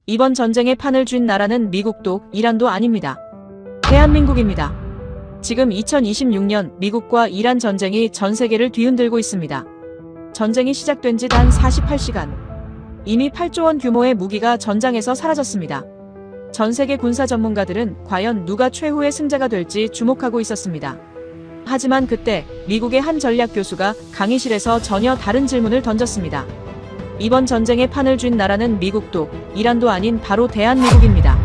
이번 전쟁의 판을 쥔 나라는 미국도 이란도 아닙니다. 대한민국입니다. 지금 2026년 미국과 이란 전쟁이 전 세계를 뒤흔들고 있습니다. 전쟁이 시작된 지 단 48시간. 이미 8조 원 규모의 무기가 전장에서 사라졌습니다. 전 세계 군사 전문가들은 과연 누가 최후의 승자가 될지 주목하고 있었습니다. 하지만 그때 미국의 한 전략 교수가 강의실에서 전혀 다른 질문을 던졌습니다. 이번 전쟁의 판을 쥔 나라는 미국도 이란도 아닌 바로 대한민국입니다.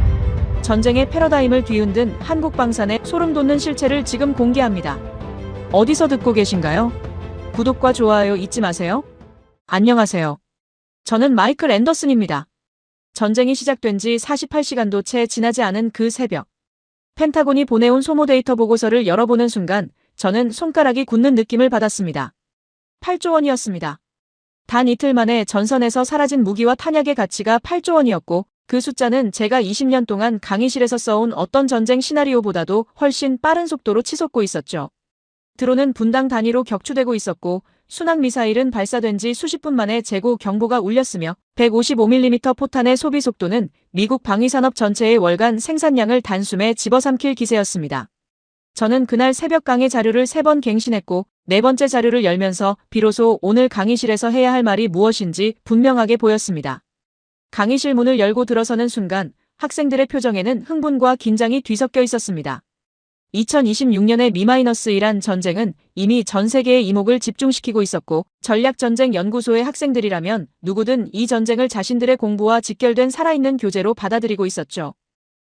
전쟁의 패러다임을 뒤흔든 한국 방산의 소름 돋는 실체를 지금 공개합니다. 어디서 듣고 계신가요? 구독과 좋아요 잊지 마세요. 안녕하세요. 저는 마이클 앤더슨입니다. 전쟁이 시작된 지 48시간도 채 지나지 않은 그 새벽. 펜타곤이 보내온 소모 데이터 보고서를 열어보는 순간 저는 손가락이 굳는 느낌을 받았습니다. 8조 원이었습니다. 단 이틀 만에 전선에서 사라진 무기와 탄약의 가치가 8조 원이었고 그 숫자는 제가 20년 동안 강의실에서 써온 어떤 전쟁 시나리오보다도 훨씬 빠른 속도로 치솟고 있었죠. 드론은 분당 단위로 격추되고 있었고 순항미사일은 발사된 지 수십 분 만에 재고 경보가 울렸으며 155mm 포탄의 소비 속도는 미국 방위산업 전체의 월간 생산량을 단숨에 집어삼킬 기세였습니다. 저는 그날 새벽 강의 자료를 3번 갱신했고 4번째 자료를 열면서 비로소 오늘 강의실에서 해야 할 말이 무엇인지 분명하게 보였습니다. 강의실 문을 열고 들어서는 순간 학생들의 표정에는 흥분과 긴장이 뒤섞여 있었습니다. 2026년의 Mi-1 전쟁은 이미 전 세계의 이목을 집중시키고 있었고 전략전쟁연구소의 학생들이라면 누구든 이 전쟁을 자신들의 공부와 직결된 살아있는 교재로 받아들이고 있었죠.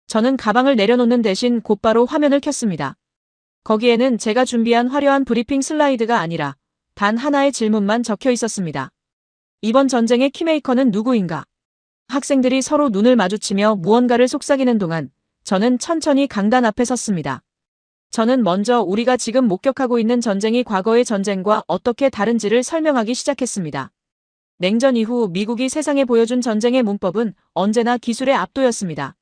저는 가방을 내려놓는 대신 곧바로 화면을 켰습니다. 거기에는 제가 준비한 화려한 브리핑 슬라이드가 아니라 단 하나의 질문만 적혀 있었습니다. 이번 전쟁의 키메이커는 누구인가? 학생들이 서로 눈을 마주치며 무언가를 속삭이는 동안 저는 천천히 강단 앞에 섰습니다. 저는 먼저 우리가 지금 목격하고 있는 전쟁이 과거의 전쟁과 어떻게 다른지를 설명하기 시작했습니다. 냉전 이후 미국이 세상에 보여준 전쟁의 문법은 언제나 기술의 압도였습니다.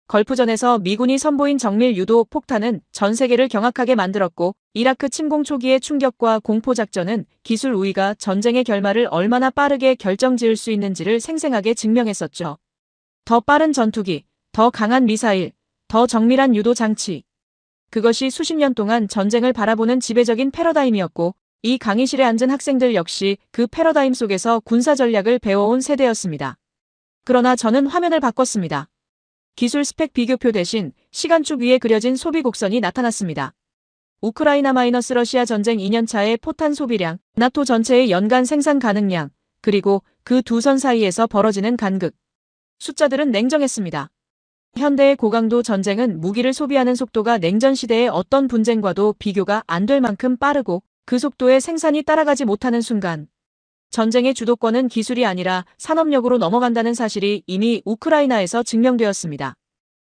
걸프전에서 미군이 선보인 정밀 유도 폭탄은 전 세계를 경악하게 만들었고 이라크 침공 초기의 충격과 공포작전은 기술 우위가 전쟁의 결말을 얼마나 빠르게 결정지을 수 있는지를 생생하게 증명했었죠. 더 빠른 전투기, 더 강한 미사일, 더 정밀한 유도 장치. 그것이 수십 년 동안 전쟁을 바라보는 지배적인 패러다임이었고 이 강의실에 앉은 학생들 역시 그 패러다임 속에서 군사 전략을 배워온 세대였습니다. 그러나 저는 화면을 바꿨습니다. 기술 스펙 비교표 대신 시간축 위에 그려진 소비 곡선이 나타났습니다. 우크라이나-러시아 전쟁 2년차의 포탄 소비량, 나토 전체의 연간 생산 가능량, 그리고 그 두 선 사이에서 벌어지는 간극. 숫자들은 냉정했습니다. 현대의 고강도 전쟁은 무기를 소비하는 속도가 냉전 시대의 어떤 분쟁과도 비교가 안 될 만큼 빠르고 그 속도에 생산이 따라가지 못하는 순간 전쟁의 주도권은 기술이 아니라 산업력으로 넘어간다는 사실이 이미 우크라이나에서 증명되었습니다.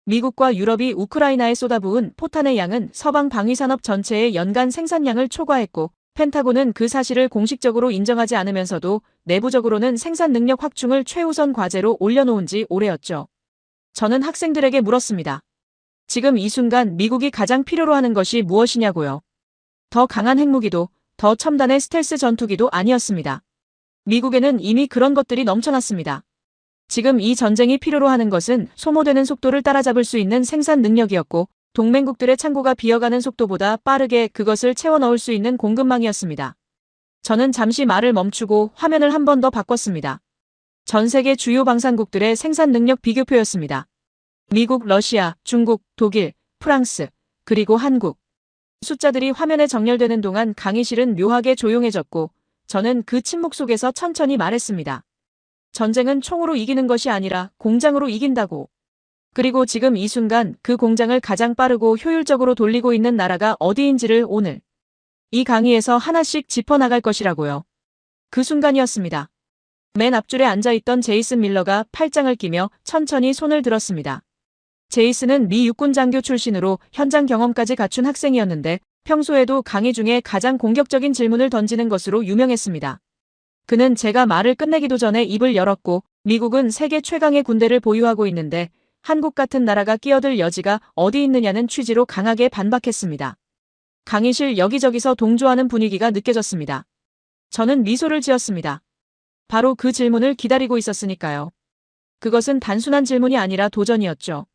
미국과 유럽이 우크라이나에 쏟아부은 포탄의 양은 서방 방위산업 전체의 연간 생산량을 초과했고 펜타곤은 그 사실을 공식적으로 인정하지 않으면서도 내부적으로는 생산 능력 확충을 최우선 과제로 올려놓은 지 오래였죠. 저는 학생들에게 물었습니다. 지금 이 순간 미국이 가장 필요로 하는 것이 무엇이냐고요. 더 강한 핵무기도, 더 첨단의 스텔스 전투기도 아니었습니다. 미국에는 이미 그런 것들이 넘쳐났습니다. 지금 이 전쟁이 필요로 하는 것은 소모되는 속도를 따라잡을 수 있는 생산 능력이었고 동맹국들의 창고가 비어가는 속도보다 빠르게 그것을 채워 넣을 수 있는 공급망이었습니다. 저는 잠시 말을 멈추고 화면을 한 번 더 바꿨습니다. 전 세계 주요 방산국들의 생산 능력 비교표였습니다. 미국, 러시아, 중국, 독일, 프랑스, 그리고 한국. 숫자들이 화면에 정렬되는 동안 강의실은 묘하게 조용해졌고 저는 그 침묵 속에서 천천히 말했습니다. 전쟁은 총으로 이기는 것이 아니라 공장으로 이긴다고. 그리고 지금 이 순간 그 공장을 가장 빠르고 효율적으로 돌리고 있는 나라가 어디인지를 오늘 이 강의에서 하나씩 짚어나갈 것이라고요. 그 순간이었습니다. 맨 앞줄에 앉아있던 제이슨 밀러가 팔짱을 끼며 천천히 손을 들었습니다. 제이슨은 미 육군 장교 출신으로 현장 경험까지 갖춘 학생이었는데 평소에도 강의 중에 가장 공격적인 질문을 던지는 것으로 유명했습니다. 그는 제가 말을 끝내기도 전에 입을 열었고 미국은 세계 최강의 군대를 보유하고 있는데 한국 같은 나라가 끼어들 여지가 어디 있느냐는 취지로 강하게 반박했습니다. 강의실 여기저기서 동조하는 분위기가 느껴졌습니다. 저는 미소를 지었습니다. 바로 그 질문을 기다리고 있었으니까요. 그것은 단순한 질문이 아니라 도전이었죠.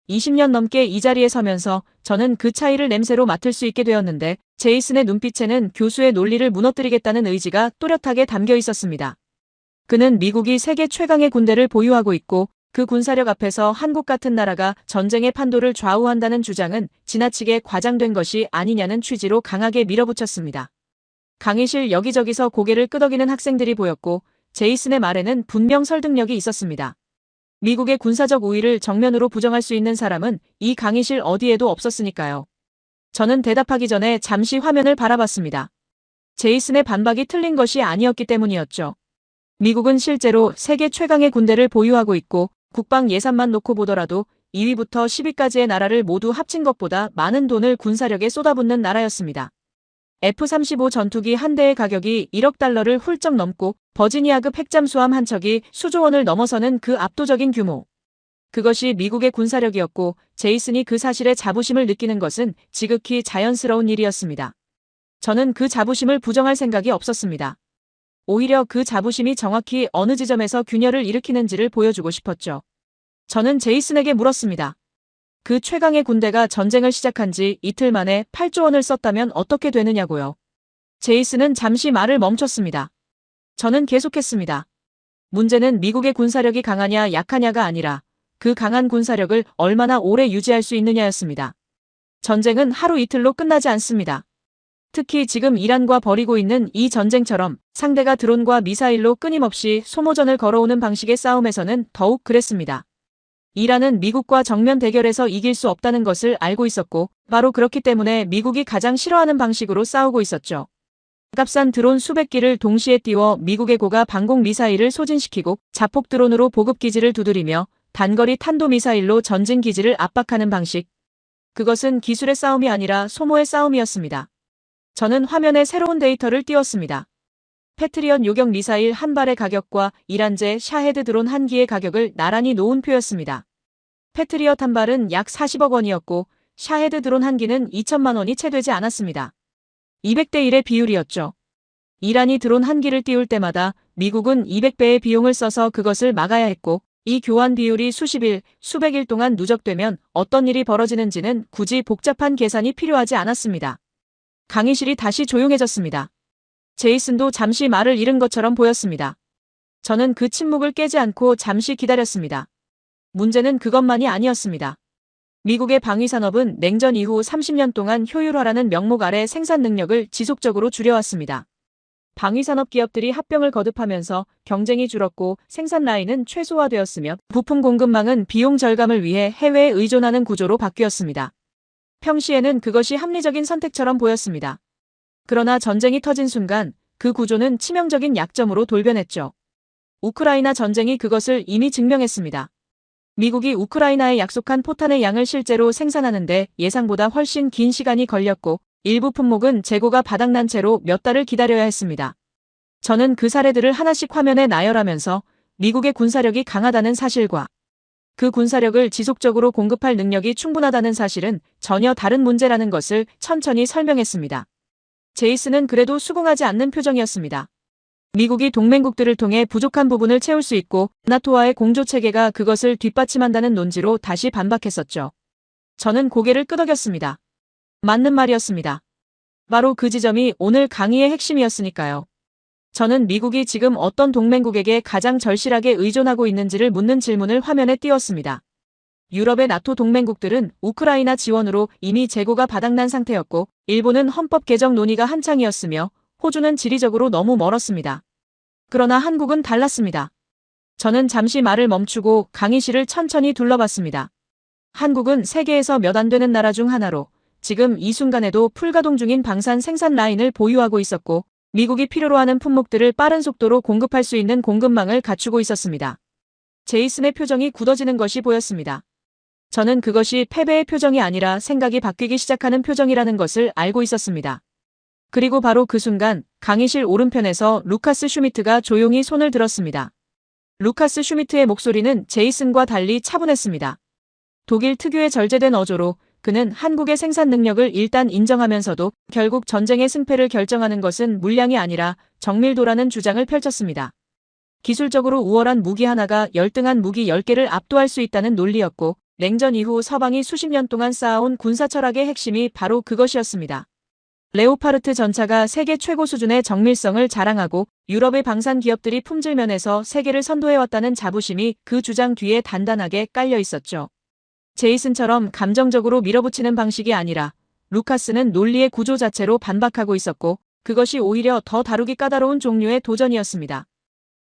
20년 넘게 이 자리에 서면서 저는 그 차이를 냄새로 맡을 수 있게 되었는데 제이슨의 눈빛에는 교수의 논리를 무너뜨리겠다는 의지가 또렷하게 담겨 있었습니다. 그는 미국이 세계 최강의 군대를 보유하고 있고 그 군사력 앞에서 한국 같은 나라가 전쟁의 판도를 좌우한다는 주장은 지나치게 과장된 것이 아니냐는 취지로 강하게 밀어붙였습니다. 강의실 여기저기서 고개를 끄덕이는 학생들이 보였고 제이슨의 말에는 분명 설득력이 있었습니다. 미국의 군사적 우위를 정면으로 부정할 수 있는 사람은 이 강의실 어디에도 없었으니까요. 저는 대답하기 전에 잠시 화면을 바라봤습니다. 제이슨의 반박이 틀린 것이 아니었기 때문이었죠. 미국은 실제로 세계 최강의 군대를 보유하고 있고 국방 예산만 놓고 보더라도 2위부터 10위까지의 나라를 모두 합친 것보다 많은 돈을 군사력에 쏟아붓는 나라였습니다. F-35 전투기 한 대의 가격이 1억 달러를 훌쩍 넘고 버지니아급 핵잠수함 한 척이 수조 원을 넘어서는 그 압도적인 규모. 그것이 미국의 군사력이었고 제이슨이 그 사실에 자부심을 느끼는 것은 지극히 자연스러운 일이었습니다. 저는 그 자부심을 부정할 생각이 없었습니다. 오히려 그 자부심이 정확히 어느 지점에서 균열을 일으키는지를 보여주고 싶었죠. 저는 제이슨에게 물었습니다. 그 최강의 군대가 전쟁을 시작한 지 이틀 만에 8조 원을 썼다면 어떻게 되느냐고요. 제이슨은 잠시 말을 멈췄습니다. 저는 계속했습니다. 문제는 미국의 군사력이 강하냐 약하냐가 아니라 그 강한 군사력을 얼마나 오래 유지할 수 있느냐였습니다. 전쟁은 하루 이틀로 끝나지 않습니다. 특히 지금 이란과 벌이고 있는 이 전쟁처럼 상대가 드론과 미사일로 끊임없이 소모전을 걸어오는 방식의 싸움에서는 더욱 그랬습니다. 이란은 미국과 정면 대결에서 이길 수 없다는 것을 알고 있었고 바로 그렇기 때문에 미국이 가장 싫어하는 방식으로 싸우고 있었죠. 값싼 드론 수백 기를 동시에 띄워 미국의 고가 방공 미사일을 소진시키고 자폭 드론으로 보급 기지를 두드리며 단거리 탄도미사일로 전진 기지를 압박하는 방식. 그것은 기술의 싸움이 아니라 소모의 싸움이었습니다. 저는 화면에 새로운 데이터를 띄웠습니다. 패트리엇 요격 미사일 한 발의 가격과 이란제 샤헤드 드론 한 기의 가격을 나란히 놓은 표였습니다. 패트리엇 한 발은 약 40억 원이었고 샤헤드 드론 한 기는 2천만 원이 채 되지 않았습니다. 200대 1의 비율이었죠. 이란이 드론 한 기를 띄울 때마다 미국은 200배의 비용을 써서 그것을 막아야 했고 이 교환 비율이 수십 일, 수백 일 동안 누적되면 어떤 일이 벌어지는지는 굳이 복잡한 계산이 필요하지 않았습니다. 강의실이 다시 조용해졌습니다. 제이슨도 잠시 말을 잃은 것처럼 보였습니다. 저는 그 침묵을 깨지 않고 잠시 기다렸습니다. 문제는 그것만이 아니었습니다. 미국의 방위산업은 냉전 이후 30년 동안 효율화라는 명목 아래 생산 능력을 지속적으로 줄여왔습니다. 방위산업 기업들이 합병을 거듭하면서 경쟁이 줄었고 생산 라인은 최소화되었으며 부품 공급망은 비용 절감을 위해 해외에 의존하는 구조로 바뀌었습니다. 평시에는 그것이 합리적인 선택처럼 보였습니다. 그러나 전쟁이 터진 순간 그 구조는 치명적인 약점으로 돌변했죠. 우크라이나 전쟁이 그것을 이미 증명했습니다. 미국이 우크라이나에 약속한 포탄의 양을 실제로 생산하는데 예상보다 훨씬 긴 시간이 걸렸고 일부 품목은 재고가 바닥난 채로 몇 달을 기다려야 했습니다. 저는 그 사례들을 하나씩 화면에 나열하면서 미국의 군사력이 강하다는 사실과 그 군사력을 지속적으로 공급할 능력이 충분하다는 사실은 전혀 다른 문제라는 것을 천천히 설명했습니다. 제이슨은 그래도 수긍하지 않는 표정이었습니다. 미국이 동맹국들을 통해 부족한 부분을 채울 수 있고 나토와의 공조체계가 그것을 뒷받침한다는 논지로 다시 반박했었죠. 저는 고개를 끄덕였습니다. 맞는 말이었습니다. 바로 그 지점이 오늘 강의의 핵심이었으니까요. 저는 미국이 지금 어떤 동맹국에게 가장 절실하게 의존하고 있는지를 묻는 질문을 화면에 띄웠습니다. 유럽의 나토 동맹국들은 우크라이나 지원으로 이미 재고가 바닥난 상태였고 일본은 헌법 개정 논의가 한창이었으며 호주는 지리적으로 너무 멀었습니다. 그러나 한국은 달랐습니다. 저는 잠시 말을 멈추고 강의실을 천천히 둘러봤습니다. 한국은 세계에서 몇 안 되는 나라 중 하나로 지금 이 순간에도 풀가동 중인 방산 생산 라인을 보유하고 있었고 미국이 필요로 하는 품목들을 빠른 속도로 공급할 수 있는 공급망을 갖추고 있었습니다. 제이슨의 표정이 굳어지는 것이 보였습니다. 저는 그것이 패배의 표정이 아니라 생각이 바뀌기 시작하는 표정이라는 것을 알고 있었습니다. 그리고 바로 그 순간 강의실 오른편에서 루카스 슈미트가 조용히 손을 들었습니다. 루카스 슈미트의 목소리는 제이슨과 달리 차분했습니다. 독일 특유의 절제된 어조로 그는 한국의 생산 능력을 일단 인정하면서도 결국 전쟁의 승패를 결정하는 것은 물량이 아니라 정밀도라는 주장을 펼쳤습니다. 기술적으로 우월한 무기 하나가 열등한 무기 10개를 압도할 수 있다는 논리였고, 냉전 이후 서방이 수십 년 동안 쌓아온 군사 철학의 핵심이 바로 그것이었습니다. 레오파르트 전차가 세계 최고 수준의 정밀성을 자랑하고 유럽의 방산 기업들이 품질 면에서 세계를 선도해왔다는 자부심이 그 주장 뒤에 단단하게 깔려 있었죠. 제이슨처럼 감정적으로 밀어붙이는 방식이 아니라 루카스는 논리의 구조 자체로 반박하고 있었고 그것이 오히려 더 다루기 까다로운 종류의 도전이었습니다.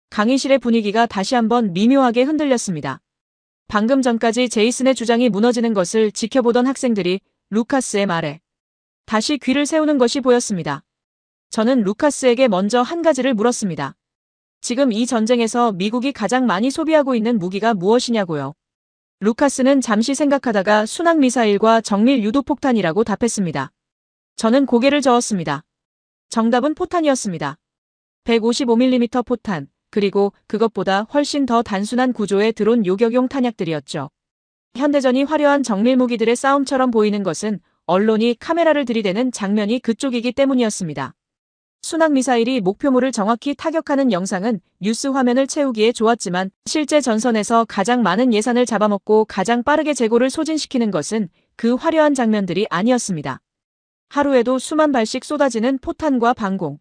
강의실의 분위기가 다시 한번 미묘하게 흔들렸습니다. 방금 전까지 제이슨의 주장이 무너지는 것을 지켜보던 학생들이 루카스의 말에 다시 귀를 세우는 것이 보였습니다. 저는 루카스에게 먼저 한 가지를 물었습니다. 지금 이 전쟁에서 미국이 가장 많이 소비하고 있는 무기가 무엇이냐고요. 루카스는 잠시 생각하다가 순항미사일과 정밀 유도폭탄이라고 답했습니다. 저는 고개를 저었습니다. 정답은 포탄이었습니다. 155mm 포탄, 그리고 그것보다 훨씬 더 단순한 구조의 드론 요격용 탄약들이었죠. 현대전이 화려한 정밀 무기들의 싸움처럼 보이는 것은 언론이 카메라를 들이대는 장면이 그쪽이기 때문이었습니다. 순항미사일이 목표물을 정확히 타격하는 영상은 뉴스 화면을 채우기에 좋았지만 실제 전선에서 가장 많은 예산을 잡아먹고 가장 빠르게 재고를 소진시키는 것은 그 화려한 장면들이 아니었습니다. 하루에도 수만 발씩 쏟아지는 포탄과 방공,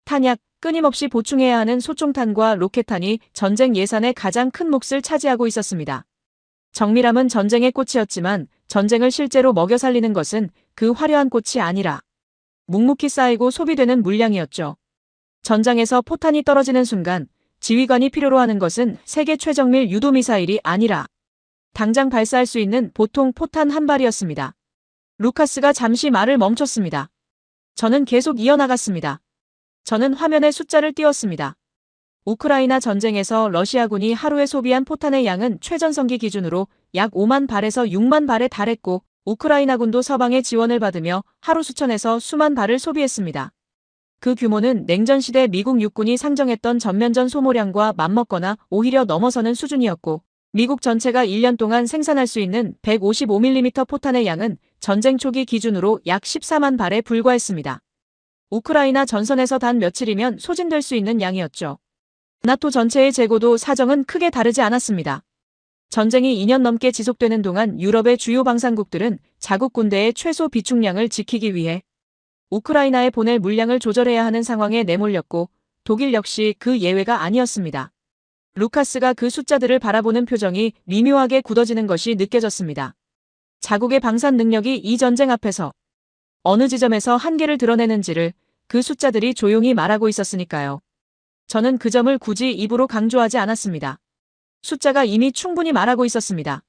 탄약, 끊임없이 보충해야 하는 소총탄과 로켓탄이 전쟁 예산의 가장 큰 몫을 차지하고 있었습니다. 정밀함은 전쟁의 꽃이었지만 전쟁을 실제로 먹여 살리는 것은 그 화려한 꽃이 아니라 묵묵히 쌓이고 소비되는 물량이었죠. 전장에서 포탄이 떨어지는 순간 지휘관이 필요로 하는 것은 세계 최정밀 유도미사일이 아니라 당장 발사할 수 있는 보통 포탄 한 발이었습니다. 루카스가 잠시 말을 멈췄습니다. 저는 계속 이어나갔습니다. 저는 화면에 숫자를 띄웠습니다. 우크라이나 전쟁에서 러시아군이 하루에 소비한 포탄의 양은 최전성기 기준으로 약 5만 발에서 6만 발에 달했고 우크라이나군도 서방의 지원을 받으며 하루 수천에서 수만 발을 소비했습니다. 그 규모는 냉전시대 미국 육군이 상정했던 전면전 소모량과 맞먹거나 오히려 넘어서는 수준이었고 미국 전체가 1년 동안 생산할 수 있는 155mm 포탄의 양은 전쟁 초기 기준으로 약 14만 발에 불과했습니다. 우크라이나 전선에서 단 며칠이면 소진될 수 있는 양이었죠. 나토 전체의 재고도 사정은 크게 다르지 않았습니다. 전쟁이 2년 넘게 지속되는 동안 유럽의 주요 방산국들은 자국 군대의 최소 비축량을 지키기 위해 우크라이나에 보낼 물량을 조절해야 하는 상황에 내몰렸고 독일 역시 그 예외가 아니었습니다. 루카스가 그 숫자들을 바라보는 표정이 미묘하게 굳어지는 것이 느껴졌습니다. 자국의 방산 능력이 이 전쟁 앞에서 어느 지점에서 한계를 드러내는지를 그 숫자들이 조용히 말하고 있었으니까요. 저는 그 점을 굳이 입으로 강조하지 않았습니다. 숫자가 이미 충분히 말하고 있었습니다.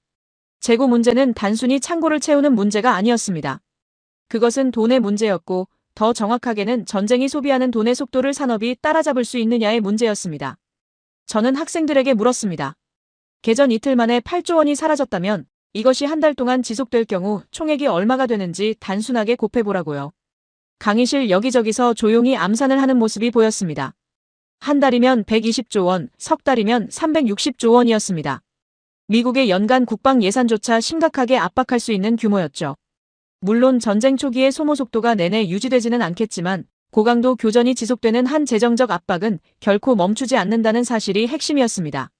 재고 문제는 단순히 창고를 채우는 문제가 아니었습니다. 그것은 돈의 문제였고 더 정확하게는 전쟁이 소비하는 돈의 속도를 산업이 따라잡을 수 있느냐의 문제였습니다. 저는 학생들에게 물었습니다. 개전 이틀 만에 8조 원이 사라졌다면 이것이 한 달 동안 지속될 경우 총액이 얼마가 되는지 단순하게 곱해보라고요. 강의실 여기저기서 조용히 암산을 하는 모습이 보였습니다. 한 달이면 120조 원, 석 달이면 360조 원이었습니다. 미국의 연간 국방 예산조차 심각하게 압박할 수 있는 규모였죠. 물론 전쟁 초기의 소모 속도가 내내 유지되지는 않겠지만 고강도 교전이 지속되는 한 재정적 압박은 결코 멈추지 않는다는 사실이 핵심이었습니다.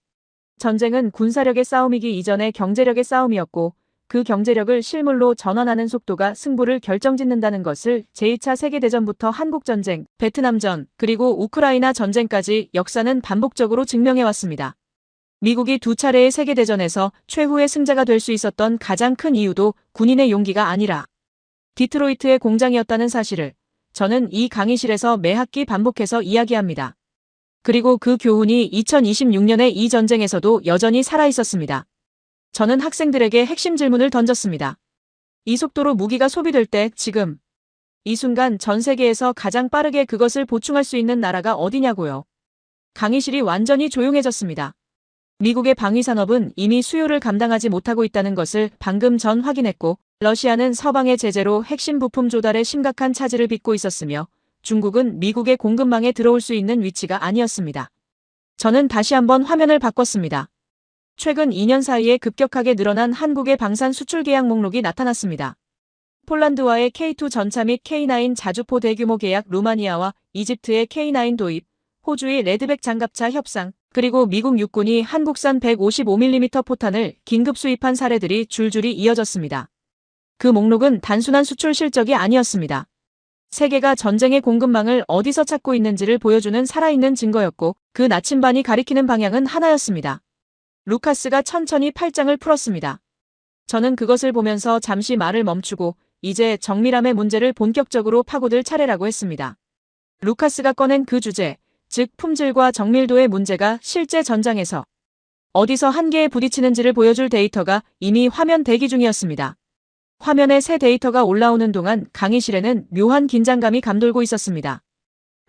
전쟁은 군사력의 싸움이기 이전의 경제력의 싸움이었고 그 경제력을 실물로 전환하는 속도가 승부를 결정짓는다는 것을 제2차 세계대전부터 한국전쟁, 베트남전, 그리고 우크라이나 전쟁까지 역사는 반복적으로 증명해왔습니다. 미국이 두 차례의 세계대전에서 최후의 승자가 될 수 있었던 가장 큰 이유도 군인의 용기가 아니라 디트로이트의 공장이었다는 사실을 저는 이 강의실에서 매 학기 반복해서 이야기합니다. 그리고 그 교훈이 2026년의 이 전쟁에서도 여전히 살아있었습니다. 저는 학생들에게 핵심 질문을 던졌습니다. 이 속도로 무기가 소비될 때 지금 이 순간 전 세계에서 가장 빠르게 그것을 보충할 수 있는 나라가 어디냐고요. 강의실이 완전히 조용해졌습니다. 미국의 방위산업은 이미 수요를 감당하지 못하고 있다는 것을 방금 전 확인했고 러시아는 서방의 제재로 핵심 부품 조달에 심각한 차질을 빚고 있었으며 중국은 미국의 공급망에 들어올 수 있는 위치가 아니었습니다. 저는 다시 한번 화면을 바꿨습니다. 최근 2년 사이에 급격하게 늘어난 한국의 방산 수출 계약 목록이 나타났습니다. 폴란드와의 K2 전차 및 K9 자주포 대규모 계약, 루마니아와 이집트의 K9 도입, 호주의 레드백 장갑차 협상, 그리고 미국 육군이 한국산 155mm 포탄을 긴급 수입한 사례들이 줄줄이 이어졌습니다. 그 목록은 단순한 수출 실적이 아니었습니다. 세계가 전쟁의 공급망을 어디서 찾고 있는지를 보여주는 살아있는 증거였고 그 나침반이 가리키는 방향은 하나였습니다. 루카스가 천천히 팔짱을 풀었습니다. 저는 그것을 보면서 잠시 말을 멈추고 이제 정밀함의 문제를 본격적으로 파고들 차례라고 했습니다. 루카스가 꺼낸 그 주제, 즉 품질과 정밀도의 문제가 실제 전장에서 어디서 한계에 부딪히는지를 보여줄 데이터가 이미 화면 대기 중이었습니다. 화면에 새 데이터가 올라오는 동안 강의실에는 묘한 긴장감이 감돌고 있었습니다.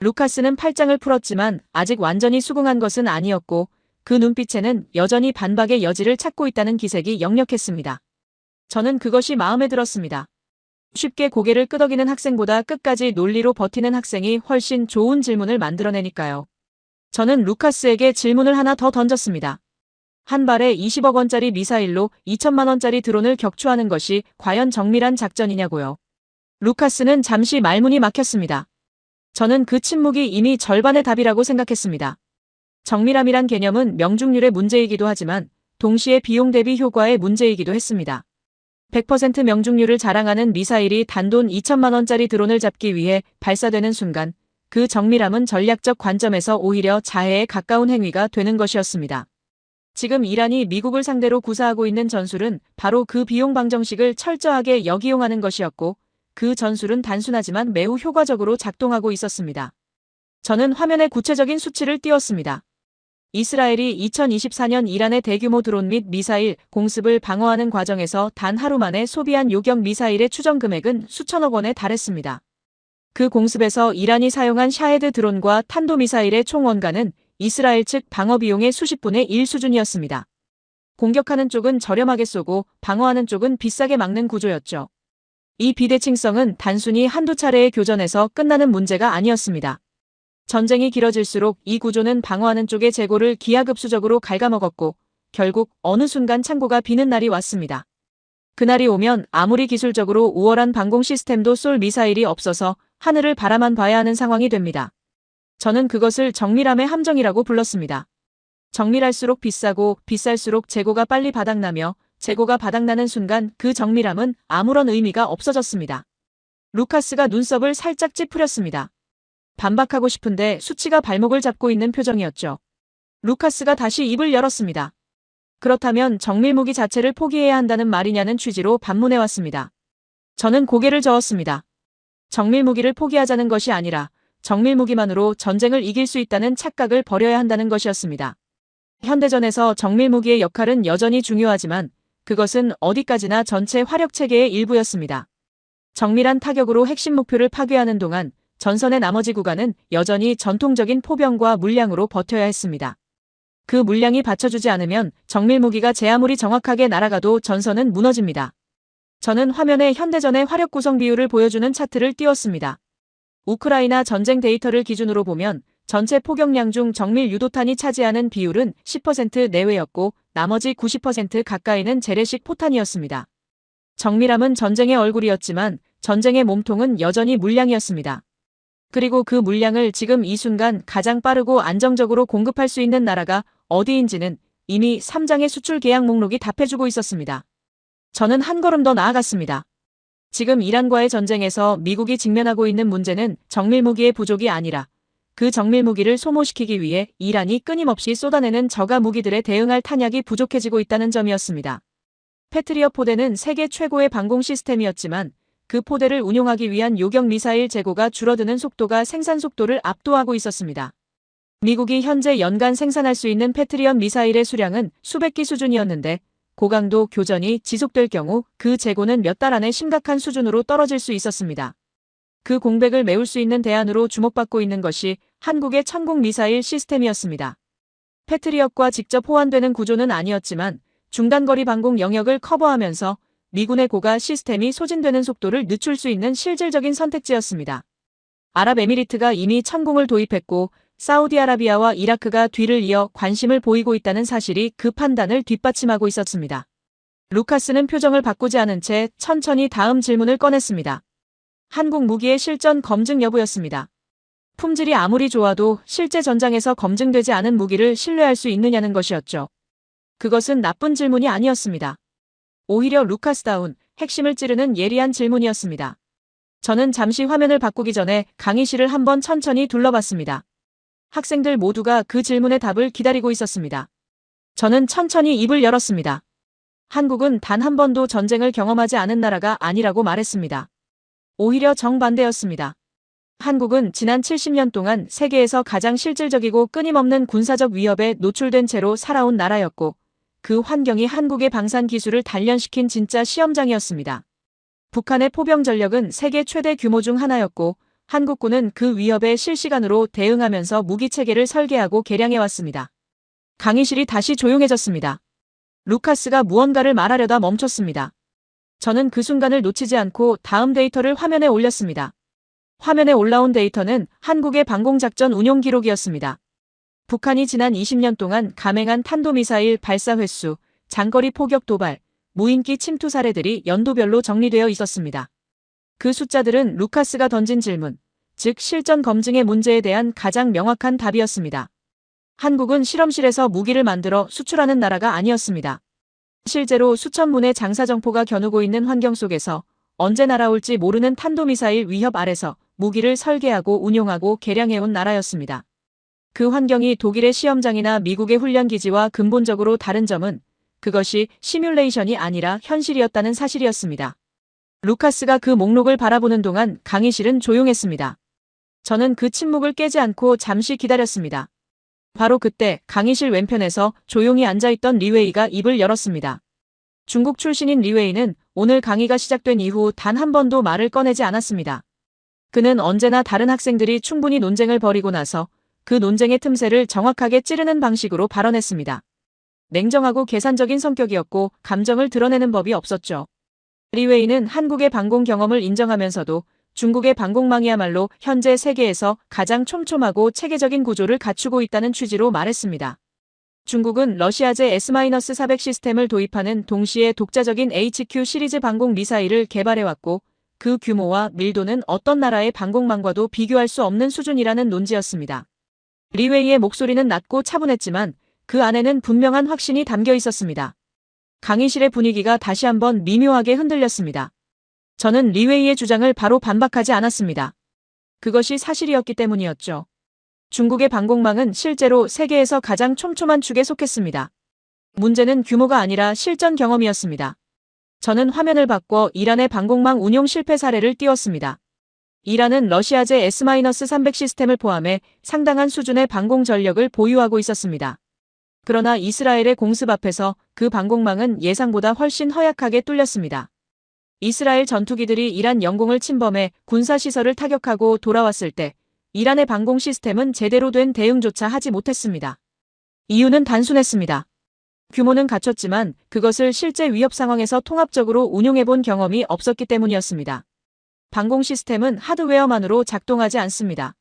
루카스는 팔짱을 풀었지만 아직 완전히 수긍한 것은 아니었고 그 눈빛에는 여전히 반박의 여지를 찾고 있다는 기색이 역력했습니다. 저는 그것이 마음에 들었습니다. 쉽게 고개를 끄덕이는 학생보다 끝까지 논리로 버티는 학생이 훨씬 좋은 질문을 만들어내니까요. 저는 루카스에게 질문을 하나 더 던졌습니다. 한 발에 20억 원짜리 미사일로 2천만 원짜리 드론을 격추하는 것이 과연 정밀한 작전이냐고요. 루카스는 잠시 말문이 막혔습니다. 저는 그 침묵이 이미 절반의 답이라고 생각했습니다. 정밀함이란 개념은 명중률의 문제이기도 하지만 동시에 비용 대비 효과의 문제이기도 했습니다. 100% 명중률을 자랑하는 미사일이 단돈 2천만 원짜리 드론을 잡기 위해 발사되는 순간 그 정밀함은 전략적 관점에서 오히려 자해에 가까운 행위가 되는 것이었습니다. 지금 이란이 미국을 상대로 구사하고 있는 전술은 바로 그 비용 방정식을 철저하게 역이용하는 것이었고 그 전술은 단순하지만 매우 효과적으로 작동하고 있었습니다. 저는 화면에 구체적인 수치를 띄웠습니다. 이스라엘이 2024년 이란의 대규모 드론 및 미사일 공습을 방어하는 과정에서 단 하루 만에 소비한 요격 미사일의 추정 금액은 수천억 원에 달했습니다. 그 공습에서 이란이 사용한 샤헤드 드론과 탄도미사일의 총 원가는 이스라엘 측 방어 비용의 수십 분의 1 수준이었습니다. 공격하는 쪽은 저렴하게 쏘고 방어하는 쪽은 비싸게 막는 구조였죠. 이 비대칭성은 단순히 한두 차례의 교전에서 끝나는 문제가 아니었습니다. 전쟁이 길어질수록 이 구조는 방어하는 쪽의 재고를 기하급수적으로 갉아먹었고 결국 어느 순간 창고가 비는 날이 왔습니다. 그날이 오면 아무리 기술적으로 우월한 방공 시스템도 쏠 미사일이 없어서 하늘을 바라만 봐야 하는 상황이 됩니다. 저는 그것을 정밀함의 함정이라고 불렀습니다. 정밀할수록 비싸고 비쌀수록 재고가 빨리 바닥나며 재고가 바닥나는 순간 그 정밀함은 아무런 의미가 없어졌습니다. 루카스가 눈썹을 살짝 찌푸렸습니다. 반박하고 싶은데 수치가 발목을 잡고 있는 표정이었죠. 루카스가 다시 입을 열었습니다. 그렇다면 정밀무기 자체를 포기해야 한다는 말이냐는 취지로 반문해왔습니다. 저는 고개를 저었습니다. 정밀무기를 포기하자는 것이 아니라 정밀무기만으로 전쟁을 이길 수 있다는 착각을 버려야 한다는 것이었습니다. 현대전에서 정밀무기의 역할은 여전히 중요하지만 그것은 어디까지나 전체 화력체계의 일부였습니다. 정밀한 타격으로 핵심 목표를 파괴하는 동안 전선의 나머지 구간은 여전히 전통적인 포병과 물량으로 버텨야 했습니다. 그 물량이 받쳐주지 않으면 정밀무기가 제 아무리 정확하게 날아가도 전선은 무너집니다. 저는 화면에 현대전의 화력 구성 비율을 보여주는 차트를 띄웠습니다. 우크라이나 전쟁 데이터를 기준으로 보면 전체 포격량 중 정밀 유도탄이 차지하는 비율은 10% 내외였고 나머지 90% 가까이는 재래식 포탄이었습니다. 정밀함은 전쟁의 얼굴이었지만 전쟁의 몸통은 여전히 물량이었습니다. 그리고 그 물량을 지금 이 순간 가장 빠르고 안정적으로 공급할 수 있는 나라가 어디인지는 이미 3장의 수출 계약 목록이 답해주고 있었습니다. 저는 한 걸음 더 나아갔습니다. 지금 이란과의 전쟁에서 미국이 직면하고 있는 문제는 정밀무기의 부족이 아니라 그 정밀무기를 소모시키기 위해 이란이 끊임없이 쏟아내는 저가 무기들에 대응할 탄약이 부족해지고 있다는 점이었습니다. 패트리엇 포대는 세계 최고의 방공 시스템이었지만 그 포대를 운용하기 위한 요격 미사일 재고가 줄어드는 속도가 생산 속도를 압도하고 있었습니다. 미국이 현재 연간 생산할 수 있는 패트리엇 미사일의 수량은 수백 기 수준이었는데 고강도 교전이 지속될 경우 그 재고는 몇 달 안에 심각한 수준으로 떨어질 수 있었습니다. 그 공백을 메울 수 있는 대안으로 주목받고 있는 것이 한국의 천공 미사일 시스템이었습니다. 패트리엇과 직접 호환되는 구조는 아니었지만 중단거리 방공 영역을 커버하면서 미군의 고가 시스템이 소진되는 속도를 늦출 수 있는 실질적인 선택지였습니다. 아랍에미리트가 이미 천공을 도입했고 사우디아라비아와 이라크가 뒤를 이어 관심을 보이고 있다는 사실이 그 판단을 뒷받침하고 있었습니다. 루카스는 표정을 바꾸지 않은 채 천천히 다음 질문을 꺼냈습니다. 한국 무기의 실전 검증 여부였습니다. 품질이 아무리 좋아도 실제 전장에서 검증되지 않은 무기를 신뢰할 수 있느냐는 것이었죠. 그것은 나쁜 질문이 아니었습니다. 오히려 루카스다운 핵심을 찌르는 예리한 질문이었습니다. 저는 잠시 화면을 바꾸기 전에 강의실을 한번 천천히 둘러봤습니다. 학생들 모두가 그 질문의 답을 기다리고 있었습니다. 저는 천천히 입을 열었습니다. 한국은 단 한 번도 전쟁을 경험하지 않은 나라가 아니라고 말했습니다. 오히려 정반대였습니다. 한국은 지난 70년 동안 세계에서 가장 실질적이고 끊임없는 군사적 위협에 노출된 채로 살아온 나라였고, 그 환경이 한국의 방산 기술을 단련시킨 진짜 시험장이었습니다. 북한의 포병 전력은 세계 최대 규모 중 하나였고, 한국군은 그 위협에 실시간으로 대응하면서 무기체계를 설계하고 개량해왔습니다. 강의실이 다시 조용해졌습니다. 루카스가 무언가를 말하려다 멈췄습니다. 저는 그 순간을 놓치지 않고 다음 데이터를 화면에 올렸습니다. 화면에 올라온 데이터는 한국의 방공작전 운용 기록이었습니다. 북한이 지난 20년 동안 감행한 탄도미사일 발사 횟수, 장거리 포격 도발, 무인기 침투 사례들이 연도별로 정리되어 있었습니다. 그 숫자들은 루카스가 던진 질문, 즉 실전 검증의 문제에 대한 가장 명확한 답이었습니다. 한국은 실험실에서 무기를 만들어 수출하는 나라가 아니었습니다. 실제로 수천 문의 장사정포가 겨누고 있는 환경 속에서 언제 날아올지 모르는 탄도미사일 위협 아래서 무기를 설계하고 운용하고 개량해온 나라였습니다. 그 환경이 독일의 시험장이나 미국의 훈련기지와 근본적으로 다른 점은 그것이 시뮬레이션이 아니라 현실이었다는 사실이었습니다. 루카스가 그 목록을 바라보는 동안 강의실은 조용했습니다. 저는 그 침묵을 깨지 않고 잠시 기다렸습니다. 바로 그때 강의실 왼편에서 조용히 앉아있던 리웨이가 입을 열었습니다. 중국 출신인 리웨이는 오늘 강의가 시작된 이후 단 한 번도 말을 꺼내지 않았습니다. 그는 언제나 다른 학생들이 충분히 논쟁을 벌이고 나서 그 논쟁의 틈새를 정확하게 찌르는 방식으로 발언했습니다. 냉정하고 계산적인 성격이었고 감정을 드러내는 법이 없었죠. 리웨이는 한국의 방공 경험을 인정하면서도 중국의 방공망이야말로 현재 세계에서 가장 촘촘하고 체계적인 구조를 갖추고 있다는 취지로 말했습니다. 중국은 러시아제 S-400 시스템을 도입하는 동시에 독자적인 HQ 시리즈 방공 미사일을 개발해왔고 그 규모와 밀도는 어떤 나라의 방공망과도 비교할 수 없는 수준이라는 논지였습니다. 리웨이의 목소리는 낮고 차분했지만 그 안에는 분명한 확신이 담겨 있었습니다. 강의실의 분위기가 다시 한번 미묘하게 흔들렸습니다. 저는 리웨이의 주장을 바로 반박하지 않았습니다. 그것이 사실이었기 때문이었죠. 중국의 방공망은 실제로 세계에서 가장 촘촘한 축에 속했습니다. 문제는 규모가 아니라 실전 경험이었습니다. 저는 화면을 바꿔 이란의 방공망 운용 실패 사례를 띄웠습니다. 이란은 러시아제 S-300 시스템을 포함해 상당한 수준의 방공 전력을 보유하고 있었습니다. 그러나 이스라엘의 공습 앞에서 그 방공망은 예상보다 훨씬 허약하게 뚫렸습니다. 이스라엘 전투기들이 이란 영공을 침범해 군사시설을 타격하고 돌아왔을 때 이란의 방공 시스템은 제대로 된 대응조차 하지 못했습니다. 이유는 단순했습니다. 규모는 갖췄지만 그것을 실제 위협 상황에서 통합적으로 운용해본 경험이 없었기 때문이었습니다. 방공 시스템은 하드웨어만으로 작동하지 않습니다.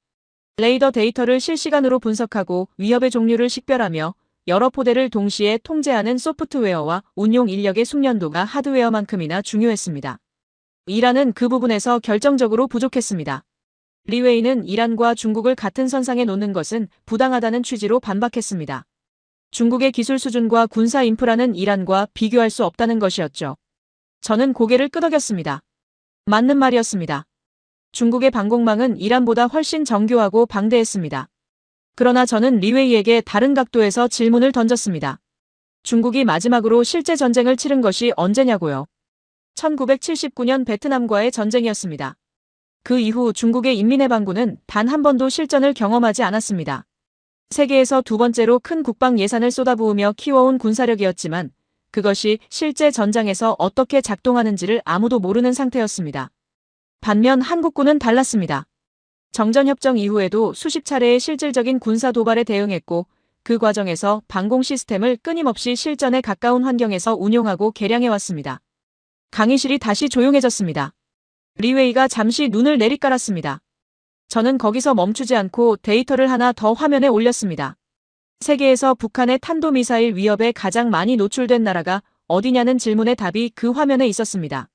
레이더 데이터를 실시간으로 분석하고 위협의 종류를 식별하며 여러 포대를 동시에 통제하는 소프트웨어와 운용 인력의 숙련도가 하드웨어만큼이나 중요했습니다. 이란은 그 부분에서 결정적으로 부족했습니다. 리웨이는 이란과 중국을 같은 선상에 놓는 것은 부당하다는 취지로 반박했습니다. 중국의 기술 수준과 군사 인프라는 이란과 비교할 수 없다는 것이었죠. 저는 고개를 끄덕였습니다. 맞는 말이었습니다. 중국의 방공망은 이란보다 훨씬 정교하고 방대했습니다. 그러나 저는 리웨이에게 다른 각도에서 질문을 던졌습니다. 중국이 마지막으로 실제 전쟁을 치른 것이 언제냐고요. 1979년 베트남과의 전쟁이었습니다. 그 이후 중국의 인민해방군은 단 한 번도 실전을 경험하지 않았습니다. 세계에서 두 번째로 큰 국방 예산을 쏟아부으며 키워온 군사력이었지만 그것이 실제 전장에서 어떻게 작동하는지를 아무도 모르는 상태였습니다. 반면 한국군은 달랐습니다. 정전협정 이후에도 수십 차례의 실질적인 군사 도발에 대응했고 그 과정에서 방공 시스템을 끊임없이 실전에 가까운 환경에서 운용하고 개량해왔습니다. 강의실이 다시 조용해졌습니다. 리웨이가 잠시 눈을 내리깔았습니다. 저는 거기서 멈추지 않고 데이터를 하나 더 화면에 올렸습니다. 세계에서 북한의 탄도미사일 위협에 가장 많이 노출된 나라가 어디냐는 질문의 답이 그 화면에 있었습니다.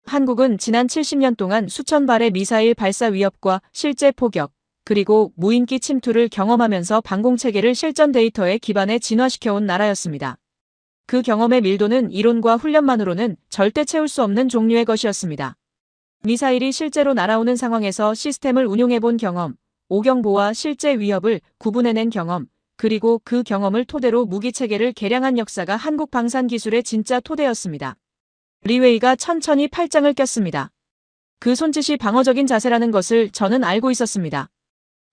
한국은 지난 70년 동안 수천 발의 미사일 발사 위협과 실제 포격, 그리고 무인기 침투를 경험하면서 방공체계를 실전 데이터에 기반해 진화시켜온 나라였습니다. 그 경험의 밀도는 이론과 훈련만으로는 절대 채울 수 없는 종류의 것이었습니다. 미사일이 실제로 날아오는 상황에서 시스템을 운용해본 경험, 오경보와 실제 위협을 구분해낸 경험, 그리고 그 경험을 토대로 무기체계를 개량한 역사가 한국 방산기술의 진짜 토대였습니다. 리웨이가 천천히 팔짱을 꼈습니다. 그 손짓이 방어적인 자세라는 것을 저는 알고 있었습니다.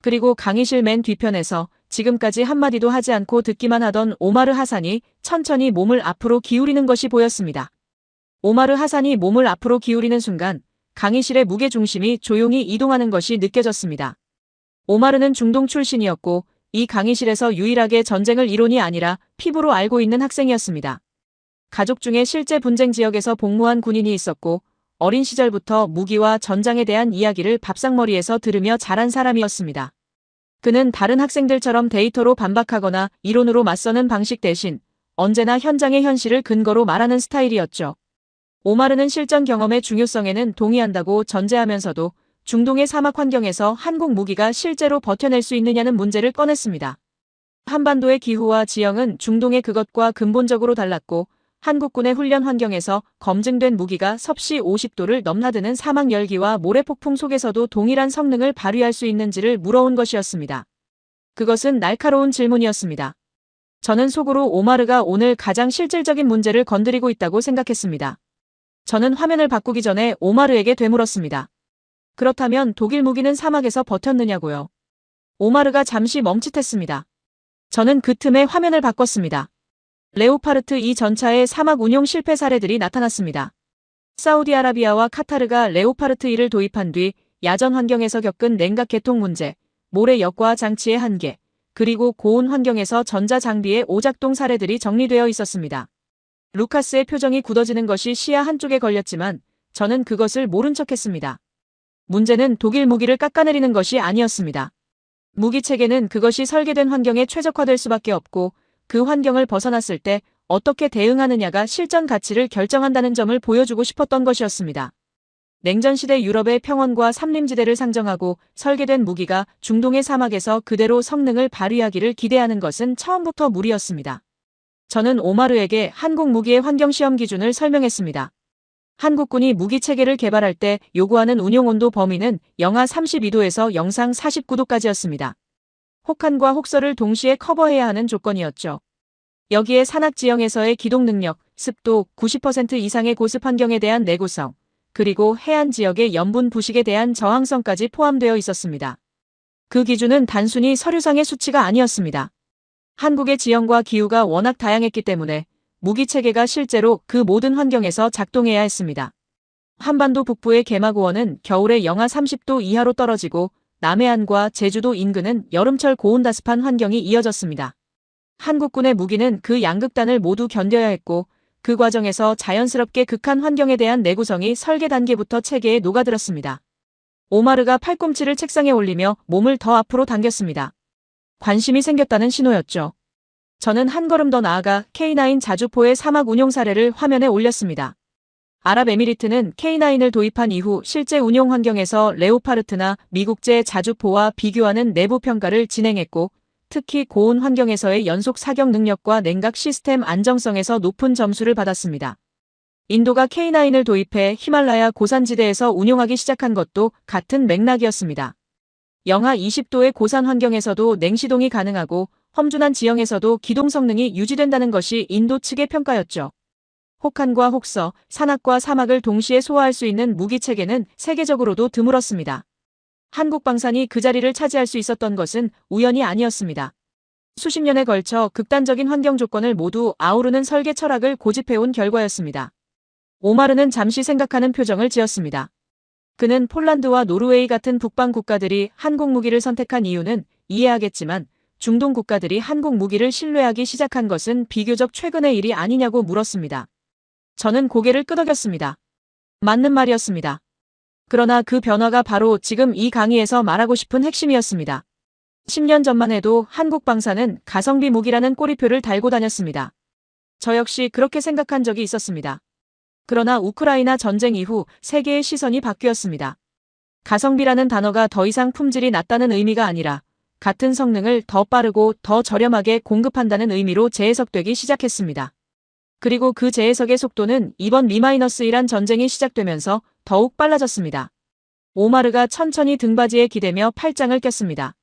그리고 강의실 맨 뒤편에서 지금까지 한마디도 하지 않고 듣기만 하던 오마르 하산이 천천히 몸을 앞으로 기울이는 것이 보였습니다. 오마르 하산이 몸을 앞으로 기울이는 순간 강의실의 무게중심이 조용히 이동하는 것이 느껴졌습니다. 오마르는 중동 출신이었고 이 강의실에서 유일하게 전쟁을 이론이 아니라 피부로 알고 있는 학생이었습니다. 가족 중에 실제 분쟁 지역에서 복무한 군인이 있었고 어린 시절부터 무기와 전장에 대한 이야기를 밥상머리에서 들으며 자란 사람이었습니다. 그는 다른 학생들처럼 데이터로 반박하거나 이론으로 맞서는 방식 대신 언제나 현장의 현실을 근거로 말하는 스타일이었죠. 오마르는 실전 경험의 중요성에는 동의한다고 전제하면서도 중동의 사막 환경에서 한국 무기가 실제로 버텨낼 수 있느냐는 문제를 꺼냈습니다. 한반도의 기후와 지형은 중동의 그것과 근본적으로 달랐고 한국군의 훈련 환경에서 검증된 무기가 섭씨 50도를 넘나드는 사막 열기와 모래폭풍 속에서도 동일한 성능을 발휘할 수 있는지를 물어온 것이었습니다. 그것은 날카로운 질문이었습니다. 저는 속으로 오마르가 오늘 가장 실질적인 문제를 건드리고 있다고 생각했습니다. 저는 화면을 바꾸기 전에 오마르에게 되물었습니다. 그렇다면 독일 무기는 사막에서 버텼느냐고요? 오마르가 잠시 멈칫했습니다. 저는 그 틈에 화면을 바꿨습니다. 레오파르트 2 전차의 사막 운용 실패 사례들이 나타났습니다. 사우디아라비아와 카타르가 레오파르트 2를 도입한 뒤 야전 환경에서 겪은 냉각 개통 문제, 모래 역과 장치의 한계, 그리고 고온 환경에서 전자장비의 오작동 사례들이 정리되어 있었습니다. 루카스의 표정이 굳어지는 것이 시야 한쪽에 걸렸지만 저는 그것을 모른 척했습니다. 문제는 독일 무기를 깎아내리는 것이 아니었습니다. 무기 체계는 그것이 설계된 환경에 최적화될 수밖에 없고 그 환경을 벗어났을 때 어떻게 대응하느냐가 실전 가치를 결정한다는 점을 보여주고 싶었던 것이었습니다. 냉전시대 유럽의 평원과 산림지대를 상정하고 설계된 무기가 중동의 사막에서 그대로 성능을 발휘하기를 기대하는 것은 처음부터 무리였습니다. 저는 오마르에게 한국 무기의 환경시험 기준을 설명했습니다. 한국군이 무기체계를 개발할 때 요구하는 운용온도 범위는 영하 32도에서 영상 49도까지였습니다. 혹한과 혹서를 동시에 커버해야 하는 조건이었죠. 여기에 산악지형에서의 기동 능력, 습도, 90% 이상의 고습 환경에 대한 내구성, 그리고 해안 지역의 염분 부식에 대한 저항성까지 포함되어 있었습니다. 그 기준은 단순히 서류상의 수치가 아니었습니다. 한국의 지형과 기후가 워낙 다양했기 때문에 무기체계가 실제로 그 모든 환경에서 작동해야 했습니다. 한반도 북부의 개마고원은 겨울에 영하 30도 이하로 떨어지고 남해안과 제주도 인근은 여름철 고온다습한 환경이 이어졌습니다. 한국군의 무기는 그 양극단을 모두 견뎌야 했고 그 과정에서 자연스럽게 극한 환경에 대한 내구성이 설계 단계부터 체계에 녹아들었습니다. 오마르가 팔꿈치를 책상에 올리며 몸을 더 앞으로 당겼습니다. 관심이 생겼다는 신호였죠. 저는 한 걸음 더 나아가 K9 자주포의 사막 운용 사례를 화면에 올렸습니다. 아랍에미리트는 K9을 도입한 이후 실제 운용 환경에서 레오파르트나 미국제 자주포와 비교하는 내부 평가를 진행했고 특히 고온 환경에서의 연속 사격 능력과 냉각 시스템 안정성에서 높은 점수를 받았습니다. 인도가 K9을 도입해 히말라야 고산지대에서 운용하기 시작한 것도 같은 맥락이었습니다. 영하 20도의 고산 환경에서도 냉시동이 가능하고 험준한 지형에서도 기동 성능이 유지된다는 것이 인도 측의 평가였죠. 혹한과 혹서, 산악과 사막을 동시에 소화할 수 있는 무기체계는 세계적으로도 드물었습니다. 한국 방산이 그 자리를 차지할 수 있었던 것은 우연이 아니었습니다. 수십 년에 걸쳐 극단적인 환경 조건을 모두 아우르는 설계 철학을 고집해온 결과였습니다. 오마르는 잠시 생각하는 표정을 지었습니다. 그는 폴란드와 노르웨이 같은 북방 국가들이 한국 무기를 선택한 이유는 이해하겠지만 중동 국가들이 한국 무기를 신뢰하기 시작한 것은 비교적 최근의 일이 아니냐고 물었습니다. 저는 고개를 끄덕였습니다. 맞는 말이었습니다. 그러나 그 변화가 바로 지금 이 강의에서 말하고 싶은 핵심이었습니다. 10년 전만 해도 한국 방산은 가성비 무기라는 꼬리표를 달고 다녔습니다. 저 역시 그렇게 생각한 적이 있었습니다. 그러나 우크라이나 전쟁 이후 세계의 시선이 바뀌었습니다. 가성비라는 단어가 더 이상 품질이 낮다는 의미가 아니라 같은 성능을 더 빠르고 더 저렴하게 공급한다는 의미로 재해석되기 시작했습니다. 그리고 그 재해석의 속도는 이번 리-1 전쟁이 시작되면서 더욱 빨라졌습니다. 오마르가 천천히 등받이에 기대며 팔짱을 꼈습니다.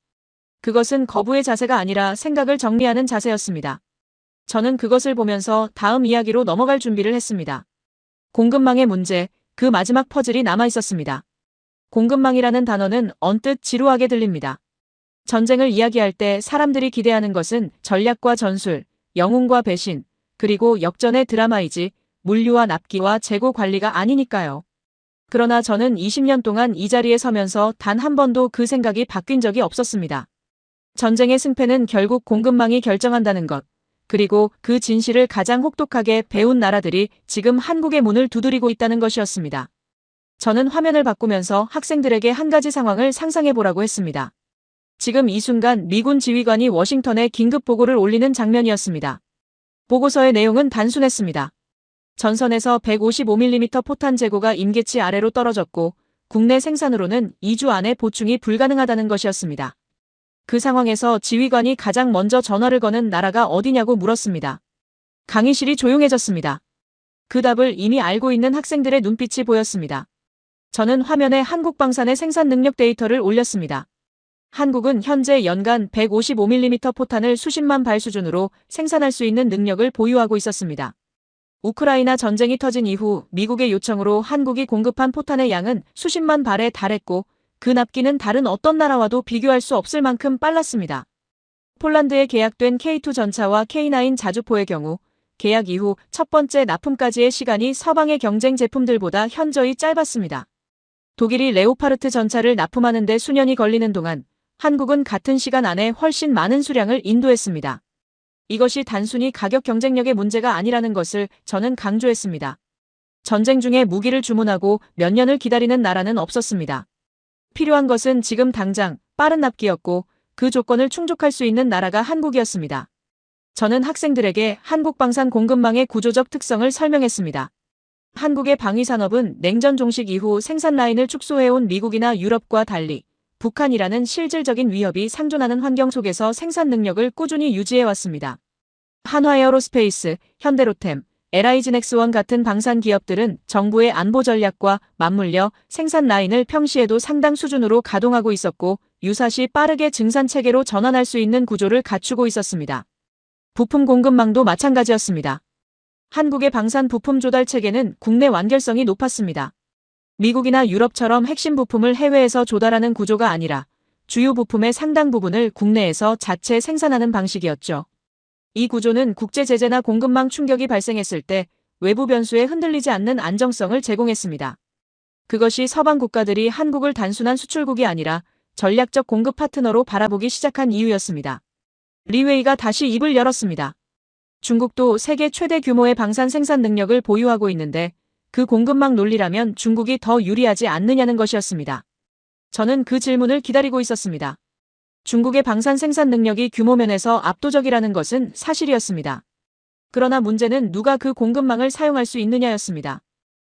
그것은 거부의 자세가 아니라 생각을 정리하는 자세였습니다. 저는 그것을 보면서 다음 이야기로 넘어갈 준비를 했습니다. 공급망의 문제, 그 마지막 퍼즐이 남아 있었습니다. 공급망이라는 단어는 언뜻 지루하게 들립니다. 전쟁을 이야기할 때 사람들이 기대하는 것은 전략과 전술, 영웅과 배신, 그리고 역전의 드라마이지 물류와 납기와 재고 관리가 아니니까요. 그러나 저는 20년 동안 이 자리에 서면서 단 한 번도 그 생각이 바뀐 적이 없었습니다. 전쟁의 승패는 결국 공급망이 결정한다는 것, 그리고 그 진실을 가장 혹독하게 배운 나라들이 지금 한국의 문을 두드리고 있다는 것이었습니다. 저는 화면을 바꾸면서 학생들에게 한 가지 상황을 상상해보라고 했습니다. 지금 이 순간 미군 지휘관이 워싱턴에 긴급 보고를 올리는 장면이었습니다. 보고서의 내용은 단순했습니다. 전선에서 155mm 포탄 재고가 임계치 아래로 떨어졌고 국내 생산으로는 2주 안에 보충이 불가능하다는 것이었습니다. 그 상황에서 지휘관이 가장 먼저 전화를 거는 나라가 어디냐고 물었습니다. 강의실이 조용해졌습니다. 그 답을 이미 알고 있는 학생들의 눈빛이 보였습니다. 저는 화면에 한국방산의 생산 능력 데이터를 올렸습니다. 한국은 현재 연간 155mm 포탄을 수십만 발 수준으로 생산할 수 있는 능력을 보유하고 있었습니다. 우크라이나 전쟁이 터진 이후 미국의 요청으로 한국이 공급한 포탄의 양은 수십만 발에 달했고 그 납기는 다른 어떤 나라와도 비교할 수 없을 만큼 빨랐습니다. 폴란드에 계약된 K2 전차와 K9 자주포의 경우 계약 이후 첫 번째 납품까지의 시간이 서방의 경쟁 제품들보다 현저히 짧았습니다. 독일이 레오파르트 전차를 납품하는 데 수년이 걸리는 동안 한국은 같은 시간 안에 훨씬 많은 수량을 인도했습니다. 이것이 단순히 가격 경쟁력의 문제가 아니라는 것을 저는 강조했습니다. 전쟁 중에 무기를 주문하고 몇 년을 기다리는 나라는 없었습니다. 필요한 것은 지금 당장 빠른 납기였고 그 조건을 충족할 수 있는 나라가 한국이었습니다. 저는 학생들에게 한국방산 공급망의 구조적 특성을 설명했습니다. 한국의 방위산업은 냉전 종식 이후 생산 라인을 축소해온 미국이나 유럽과 달리 북한이라는 실질적인 위협이 상존하는 환경 속에서 생산 능력을 꾸준히 유지해왔습니다. 한화에어로스페이스, 현대로템, LI진엑스원 같은 방산 기업들은 정부의 안보 전략과 맞물려 생산 라인을 평시에도 상당 수준으로 가동하고 있었고 유사시 빠르게 증산 체계로 전환할 수 있는 구조를 갖추고 있었습니다. 부품 공급망도 마찬가지였습니다. 한국의 방산 부품 조달 체계는 국내 완결성이 높았습니다. 미국이나 유럽처럼 핵심 부품을 해외에서 조달하는 구조가 아니라 주요 부품의 상당 부분을 국내에서 자체 생산하는 방식이었죠. 이 구조는 국제 제재나 공급망 충격이 발생했을 때 외부 변수에 흔들리지 않는 안정성을 제공했습니다. 그것이 서방 국가들이 한국을 단순한 수출국이 아니라 전략적 공급 파트너로 바라보기 시작한 이유였습니다. 리웨이가 다시 입을 열었습니다. 중국도 세계 최대 규모의 방산 생산 능력을 보유하고 있는데 그 공급망 논리라면 중국이 더 유리하지 않느냐는 것이었습니다. 저는 그 질문을 기다리고 있었습니다. 중국의 방산 생산 능력이 규모면에서 압도적이라는 것은 사실이었습니다. 그러나 문제는 누가 그 공급망을 사용할 수 있느냐였습니다.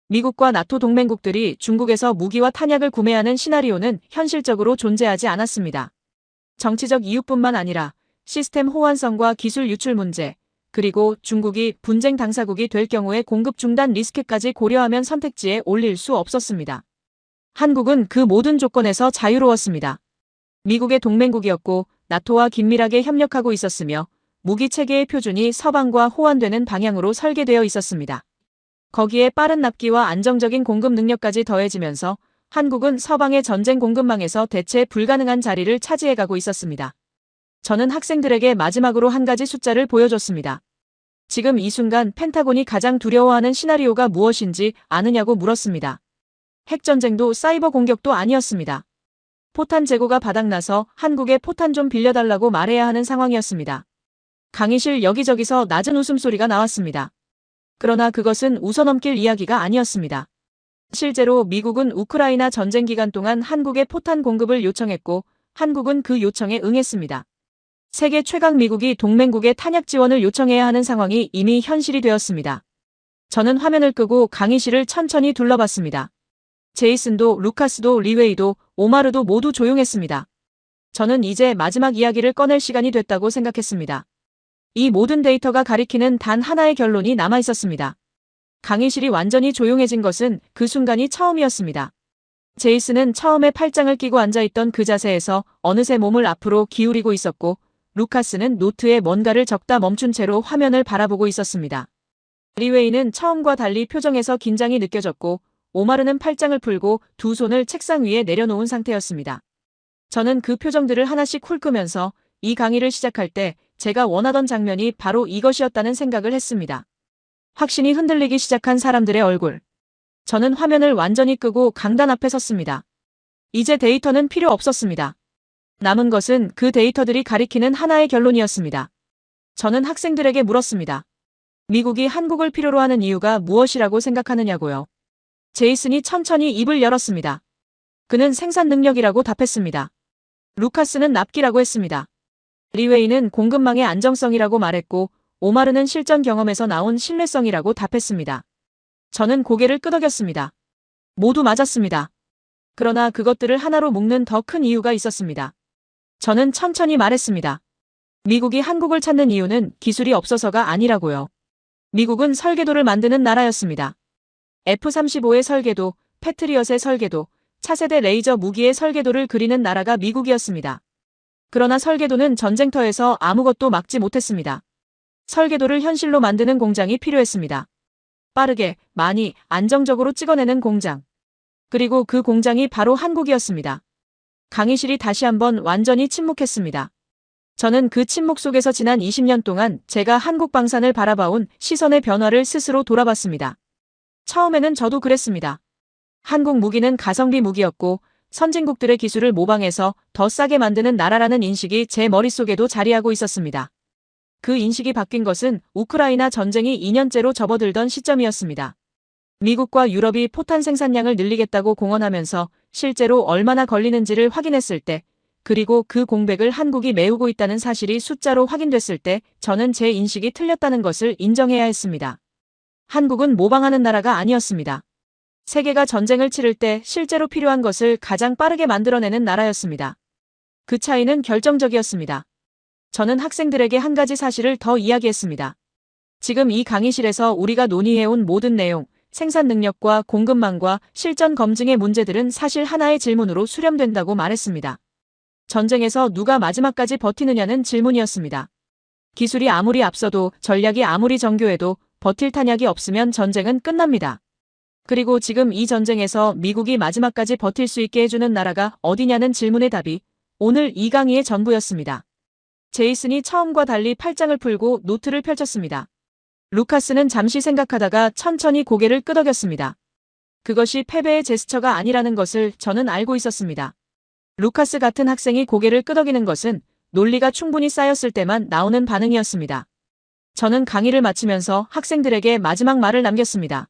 미국과 나토 동맹국들이 중국에서 무기와 탄약을 구매하는 시나리오는 현실적으로 존재하지 않았습니다. 정치적 이유뿐만 아니라 시스템 호환성과 기술 유출 문제, 그리고 중국이 분쟁 당사국이 될 경우의 공급 중단 리스크까지 고려하면 선택지에 올릴 수 없었습니다. 한국은 그 모든 조건에서 자유로웠습니다. 미국의 동맹국이었고 나토와 긴밀하게 협력하고 있었으며 무기 체계의 표준이 서방과 호환되는 방향으로 설계되어 있었습니다. 거기에 빠른 납기와 안정적인 공급 능력까지 더해지면서 한국은 서방의 전쟁 공급망에서 대체 불가능한 자리를 차지해가고 있었습니다. 저는 학생들에게 마지막으로 한 가지 숫자를 보여줬습니다. 지금 이 순간 펜타곤이 가장 두려워하는 시나리오가 무엇인지 아느냐고 물었습니다. 핵전쟁도 사이버 공격도 아니었습니다. 포탄 재고가 바닥나서 한국에 포탄 좀 빌려달라고 말해야 하는 상황이었습니다. 강의실 여기저기서 낮은 웃음소리가 나왔습니다. 그러나 그것은 웃어넘길 이야기가 아니었습니다. 실제로 미국은 우크라이나 전쟁 기간 동안 한국에 포탄 공급을 요청했고 한국은 그 요청에 응했습니다. 세계 최강 미국이 동맹국의 탄약 지원을 요청해야 하는 상황이 이미 현실이 되었습니다. 저는 화면을 끄고 강의실을 천천히 둘러봤습니다. 제이슨도 루카스도 리웨이도 오마르도 모두 조용했습니다. 저는 이제 마지막 이야기를 꺼낼 시간이 됐다고 생각했습니다. 이 모든 데이터가 가리키는 단 하나의 결론이 남아 있었습니다. 강의실이 완전히 조용해진 것은 그 순간이 처음이었습니다. 제이슨은 처음에 팔짱을 끼고 앉아있던 그 자세에서 어느새 몸을 앞으로 기울이고 있었고, 루카스는 노트에 뭔가를 적다 멈춘 채로 화면을 바라보고 있었습니다. 리웨이는 처음과 달리 표정에서 긴장이 느껴졌고, 오마르는 팔짱을 풀고 두 손을 책상 위에 내려놓은 상태였습니다. 저는 그 표정들을 하나씩 훑으면서 이 강의를 시작할 때 제가 원하던 장면이 바로 이것이었다는 생각을 했습니다. 확신이 흔들리기 시작한 사람들의 얼굴. 저는 화면을 완전히 끄고 강단 앞에 섰습니다. 이제 데이터는 필요 없었습니다. 남은 것은 그 데이터들이 가리키는 하나의 결론이었습니다. 저는 학생들에게 물었습니다. 미국이 한국을 필요로 하는 이유가 무엇이라고 생각하느냐고요. 제이슨이 천천히 입을 열었습니다. 그는 생산 능력이라고 답했습니다. 루카스는 납기라고 했습니다. 리웨이는 공급망의 안정성이라고 말했고, 오마르는 실전 경험에서 나온 신뢰성이라고 답했습니다. 저는 고개를 끄덕였습니다. 모두 맞았습니다. 그러나 그것들을 하나로 묶는 더 큰 이유가 있었습니다. 저는 천천히 말했습니다. 미국이 한국을 찾는 이유는 기술이 없어서가 아니라고요. 미국은 설계도를 만드는 나라였습니다. F-35의 설계도, 패트리엇의 설계도, 차세대 레이저 무기의 설계도를 그리는 나라가 미국이었습니다. 그러나 설계도는 전쟁터에서 아무것도 막지 못했습니다. 설계도를 현실로 만드는 공장이 필요했습니다. 빠르게, 많이, 안정적으로 찍어내는 공장. 그리고 그 공장이 바로 한국이었습니다. 강의실이 다시 한번 완전히 침묵했습니다. 저는 그 침묵 속에서 지난 20년 동안 제가 한국 방산을 바라봐온 시선의 변화를 스스로 돌아봤습니다. 처음에는 저도 그랬습니다. 한국 무기는 가성비 무기였고 선진국들의 기술을 모방해서 더 싸게 만드는 나라라는 인식이 제 머릿속에도 자리하고 있었습니다. 그 인식이 바뀐 것은 우크라이나 전쟁이 2년째로 접어들던 시점이었습니다. 미국과 유럽이 포탄 생산량을 늘리겠다고 공언하면서 실제로 얼마나 걸리는지를 확인했을 때, 그리고 그 공백을 한국이 메우고 있다는 사실이 숫자로 확인됐을 때 저는 제 인식이 틀렸다는 것을 인정해야 했습니다. 한국은 모방하는 나라가 아니었습니다. 세계가 전쟁을 치를 때 실제로 필요한 것을 가장 빠르게 만들어내는 나라였습니다. 그 차이는 결정적이었습니다. 저는 학생들에게 한 가지 사실을 더 이야기했습니다. 지금 이 강의실에서 우리가 논의해온 모든 내용, 생산 능력과 공급망과 실전 검증의 문제들은 사실 하나의 질문으로 수렴된다고 말했습니다. 전쟁에서 누가 마지막까지 버티느냐는 질문이었습니다. 기술이 아무리 앞서도 전략이 아무리 정교해도 버틸 탄약이 없으면 전쟁은 끝납니다. 그리고 지금 이 전쟁에서 미국이 마지막까지 버틸 수 있게 해주는 나라가 어디냐는 질문의 답이 오늘 이 강의의 전부였습니다. 제이슨이 처음과 달리 팔짱을 풀고 노트를 펼쳤습니다. 루카스는 잠시 생각하다가 천천히 고개를 끄덕였습니다. 그것이 패배의 제스처가 아니라는 것을 저는 알고 있었습니다. 루카스 같은 학생이 고개를 끄덕이는 것은 논리가 충분히 쌓였을 때만 나오는 반응이었습니다. 저는 강의를 마치면서 학생들에게 마지막 말을 남겼습니다.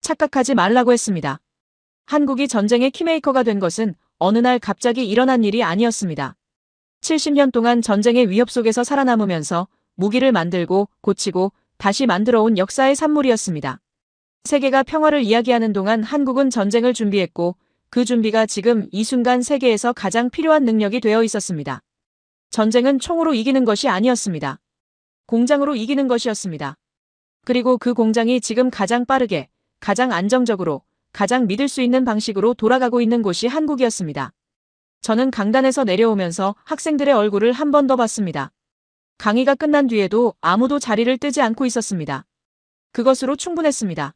착각하지 말라고 했습니다. 한국이 전쟁의 키메이커가 된 것은 어느 날 갑자기 일어난 일이 아니었습니다. 70년 동안 전쟁의 위협 속에서 살아남으면서 무기를 만들고 고치고 다시 만들어온 역사의 산물이었습니다. 세계가 평화를 이야기하는 동안 한국은 전쟁을 준비했고 그 준비가 지금 이 순간 세계에서 가장 필요한 능력이 되어 있었습니다. 전쟁은 총으로 이기는 것이 아니었습니다. 공장으로 이기는 것이었습니다. 그리고 그 공장이 지금 가장 빠르게, 가장 안정적으로, 가장 믿을 수 있는 방식으로 돌아가고 있는 곳이 한국이었습니다. 저는 강단에서 내려오면서 학생들의 얼굴을 한 번 더 봤습니다. 강의가 끝난 뒤에도 아무도 자리를 뜨지 않고 있었습니다. 그것으로 충분했습니다.